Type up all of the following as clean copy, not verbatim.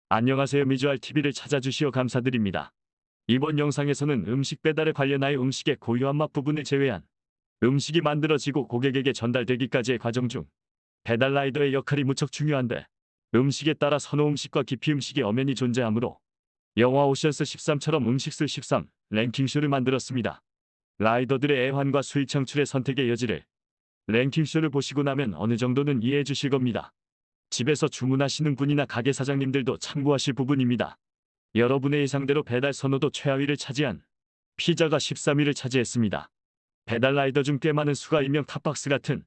안녕하세요. 미주알 TV를 찾아주시어 감사드립니다. 이번 영상에서는 음식 배달에 관련하여 음식의 고유한 맛 부분을 제외한 음식이 만들어지고 고객에게 전달되기까지의 과정 중 배달 라이더의 역할이 무척 중요한데, 음식에 따라 선호 음식과 기피 음식의 엄연히 존재하므로 영화 오션스 13처럼 음식술 13 랭킹쇼를 만들었습니다. 라이더들의 애환과 수익 창출의 선택의 여지를 랭킹쇼를 보시고 나면 어느 정도는 이해해 주실 겁니다. 집에서 주문하시는 분이나 가게 사장님들도 참고하실 부분입니다. 여러분의 예상대로 배달 선호도 최하위를 차지한 피자가 13위를 차지했습니다. 배달 라이더 중 꽤 많은 수가 일명 탑박스 같은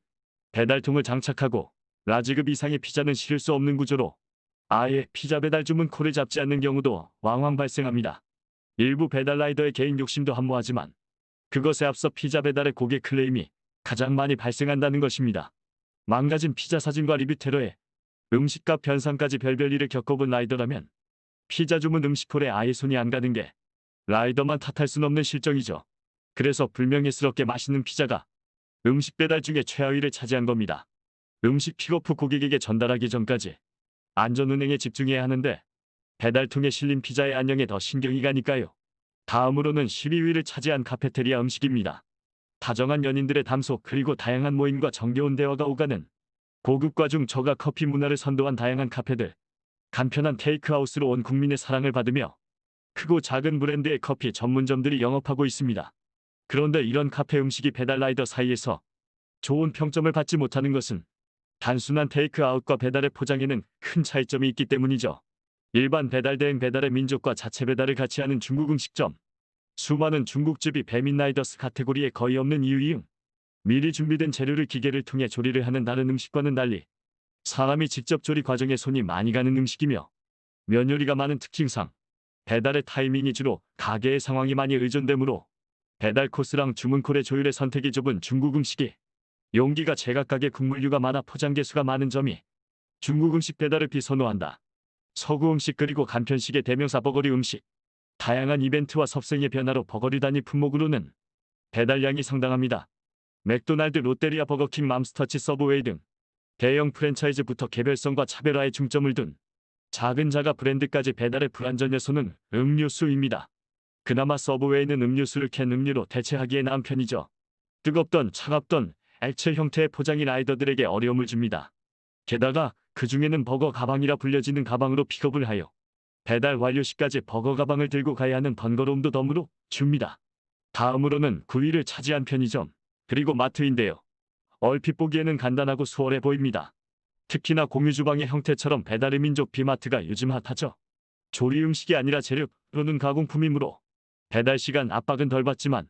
배달통을 장착하고 라지급 이상의 피자는 실을 수 없는 구조로 아예 피자 배달 주문 콜을 잡지 않는 경우도 왕왕 발생합니다. 일부 배달 라이더의 개인 욕심도 한모하지만 그것에 앞서 피자 배달의 고객 클레임이 가장 많이 발생한다는 것입니다. 망가진 피자 사진과 리뷰 테러에 음식값 변상까지 별별 일을 겪어본 라이더라면 피자 주문 음식콜에 아예 손이 안 가는 게 라이더만 탓할 순 없는 실정이죠. 그래서 불명예스럽게 맛있는 피자가 음식 배달 중에 최하위를 차지한 겁니다. 음식 픽업 후 고객에게 전달하기 전까지 안전운행에 집중해야 하는데 배달통에 실린 피자의 안녕에 더 신경이 가니까요. 다음으로는 12위를 차지한 카페테리아 음식입니다. 다정한 연인들의 담소 그리고 다양한 모임과 정겨운 대화가 오가는 고급과 중 저가 커피 문화를 선도한 다양한 카페들, 간편한 테이크아웃으로 온 국민의 사랑을 받으며 크고 작은 브랜드의 커피 전문점들이 영업하고 있습니다. 그런데 이런 카페 음식이 배달 라이더 사이에서 좋은 평점을 받지 못하는 것은 단순한 테이크아웃과 배달의 포장에는 큰 차이점이 있기 때문이죠. 일반 배달 대행 배달의 민족과 자체 배달을 같이 하는 중국 음식점, 수많은 중국집이 배민라이더스 카테고리에 거의 없는 이유. 미리 준비된 재료를 기계를 통해 조리를 하는 다른 음식과는 달리 사람이 직접 조리 과정에 손이 많이 가는 음식이며, 면 요리가 많은 특징상 배달의 타이밍이 주로 가게의 상황이 많이 의존되므로 배달 코스랑 주문콜의 조율의 선택이 좁은 중국 음식이 용기가 제각각의 국물류가 많아 포장 개수가 많은 점이 중국 음식 배달을 비선호한다. 서구 음식 그리고 간편식의 대명사 버거리 음식, 다양한 이벤트와 섭생의 변화로 버거리 단위 품목으로는 배달량이 상당합니다. 맥도날드, 롯데리아, 버거킹, 맘스터치, 서브웨이 등 대형 프랜차이즈부터 개별성과 차별화에 중점을 둔 작은 자가 브랜드까지 배달의 불완전 요소는 음료수입니다. 그나마 서브웨이는 음료수를 캔 음료로 대체하기에 나은 편이죠. 뜨겁던 차갑던 액체 형태의 포장이 라이더들에게 어려움을 줍니다. 게다가 그 중에는 버거 가방이라 불려지는 가방으로 픽업을 하여 배달 완료 시까지 버거 가방을 들고 가야 하는 번거로움도 덤으로 줍니다. 다음으로는 9위를 차지한 편의점, 그리고 마트인데요. 얼핏 보기에는 간단하고 수월해 보입니다. 특히나 공유주방의 형태처럼 배달의 민족 비마트가 요즘 핫하죠. 조리 음식이 아니라 재료 또는 가공품이므로 배달 시간 압박은 덜 받지만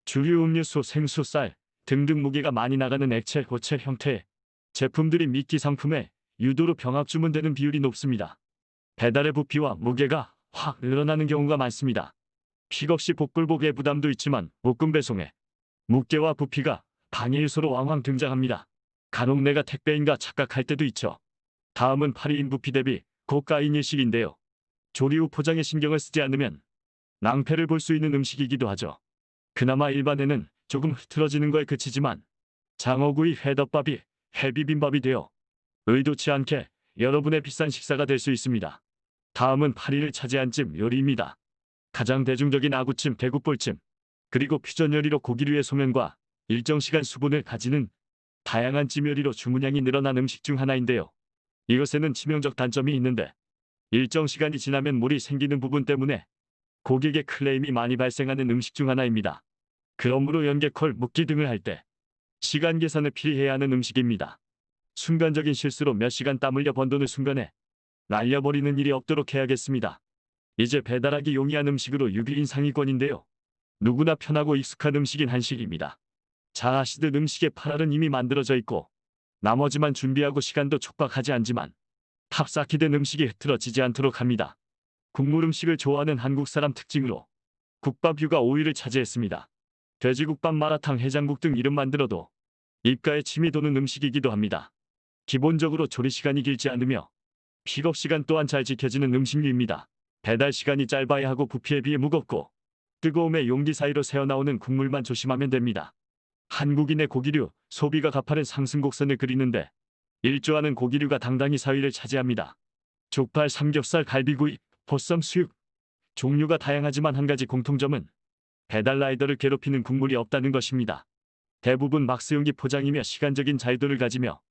주류 음료수, 생수, 쌀 등등 무게가 많이 나가는 액체, 고체 형태의 제품들이 미끼 상품에 유도로 병합 주문되는 비율이 높습니다. 배달의 부피와 무게가 확 늘어나는 경우가 많습니다. 픽업 시 복불복의 부담도 있지만 볶음 배송에 무게와 부피가 방해 요소로 왕왕 등장합니다. 간혹 내가 택배인가 착각할 때도 있죠. 다음은 8위인 부피 대비 고가인 일식인데요. 조리 후 포장에 신경을 쓰지 않으면 낭패를 볼 수 있는 음식이기도 하죠. 그나마 일반에는 조금 흐트러지는 거에 그치지만 장어구이, 회덮밥이 회비빔밥이 되어 의도치 않게 여러분의 비싼 식사가 될 수 있습니다. 다음은 8위를 차지한 찜 요리입니다. 가장 대중적인 아구찜, 대구볼찜, 그리고 퓨전 요리로 고기류의 소면과 일정 시간 수분을 가지는 다양한 찜 요리로 주문량이 늘어난 음식 중 하나인데요. 이것에는 치명적 단점이 있는데, 일정 시간이 지나면 물이 생기는 부분 때문에 고객의 클레임이 많이 발생하는 음식 중 하나입니다. 그러므로 연계콜, 묵기 등을 할 때 시간 계산을 필히 해야 하는 음식입니다. 순간적인 실수로 몇 시간 땀 흘려 번 돈을 순간에 날려버리는 일이 없도록 해야겠습니다. 이제 배달하기 용이한 음식으로 6위인 상위권인데요. 누구나 편하고 익숙한 음식인 한식입니다. 잘 아시듯 음식의 8알은 이미 만들어져 있고 나머지만 준비하고 시간도 촉박하지 않지만 탑쌓기 된 음식이 흐트러지지 않도록 합니다. 국물 음식을 좋아하는 한국 사람 특징으로 국밥류가 5위를 차지했습니다. 돼지국밥, 마라탕, 해장국 등 이름만 들어도 입가에 침이 도는 음식이기도 합니다. 기본적으로 조리 시간이 길지 않으며 픽업 시간 또한 잘 지켜지는 음식류입니다. 배달 시간이 짧아야 하고 부피에 비해 무겁고 뜨거움에 용기 사이로 새어나오는 국물만 조심하면 됩니다. 한국인의 고기류 소비가 가파른 상승 곡선을 그리는데 일조하는 고기류가 당당히 4위를 차지합니다. 족발, 삼겹살, 갈비구이, 보쌈, 수육. 종류가 다양하지만 한 가지 공통점은 배달 라이더를 괴롭히는 국물이 없다는 것입니다. 대부분 박스용기 포장이며 시간적인 자유도를 가지며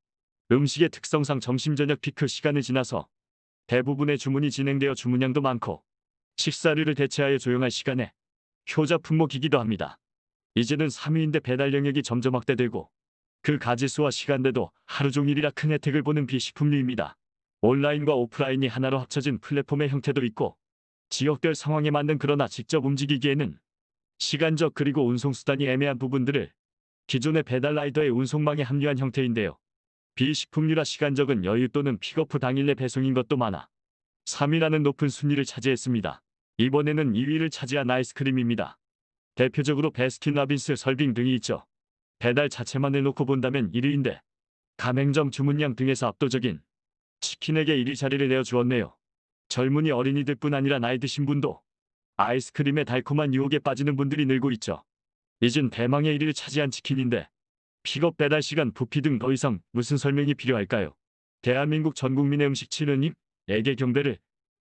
음식의 특성상 점심 저녁 피크 시간을 지나서 대부분의 주문이 진행되어 주문량도 많고 식사류를 대체하여 조용한 시간에 효자 품목이기도 합니다. 이제는 3위인데 배달 영역이 점점 확대되고 그 가지수와 시간대도 하루 종일이라 큰 혜택을 보는 비식품류입니다. 온라인과 오프라인이 하나로 합쳐진 플랫폼의 형태도 있고 지역별 상황에 맞는 그러나 직접 움직이기에는 시간적 그리고 운송수단이 애매한 부분들을 기존의 배달 라이더의 운송망에 합류한 형태인데요. 비식품류라 시간적은 여유 또는 픽업 후 당일 내 배송인 것도 많아 3위라는 높은 순위를 차지했습니다. 이번에는 2위를 차지한 아이스크림입니다. 대표적으로 베스킨라빈스, 설빙 등이 있죠. 배달 자체만을 놓고 본다면 1위인데 가맹점 주문량 등에서 압도적인 치킨에게 1위 자리를 내어주었네요. 젊은이 어린이들뿐 아니라 나이 드신 분도 아이스크림의 달콤한 유혹에 빠지는 분들이 늘고 있죠. 이젠 대망의 1위를 차지한 치킨인데 픽업 배달 시간 부피 등 더 이상 무슨 설명이 필요할까요? 대한민국 전 국민의 음식 7위님에게 경배를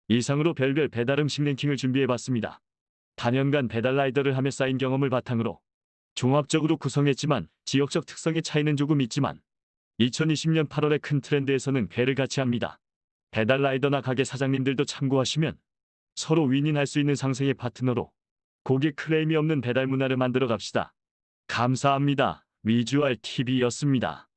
이상으로 별별 배달 음식 랭킹을 준비해봤습니다. 단연간 배달 라이더를 하며 쌓인 경험을 바탕으로 종합적으로 구성했지만 지역적 특성의 차이는 조금 있지만 2020년 8월의 큰 트렌드에서는 궤를 같이 합니다. 배달 라이더나 가게 사장님들도 참고하시면 서로 윈윈할 수 있는 상생의 파트너로 고객 클레임이 없는 배달 문화를 만들어 갑시다. 감사합니다. 위주알 TV였습니다.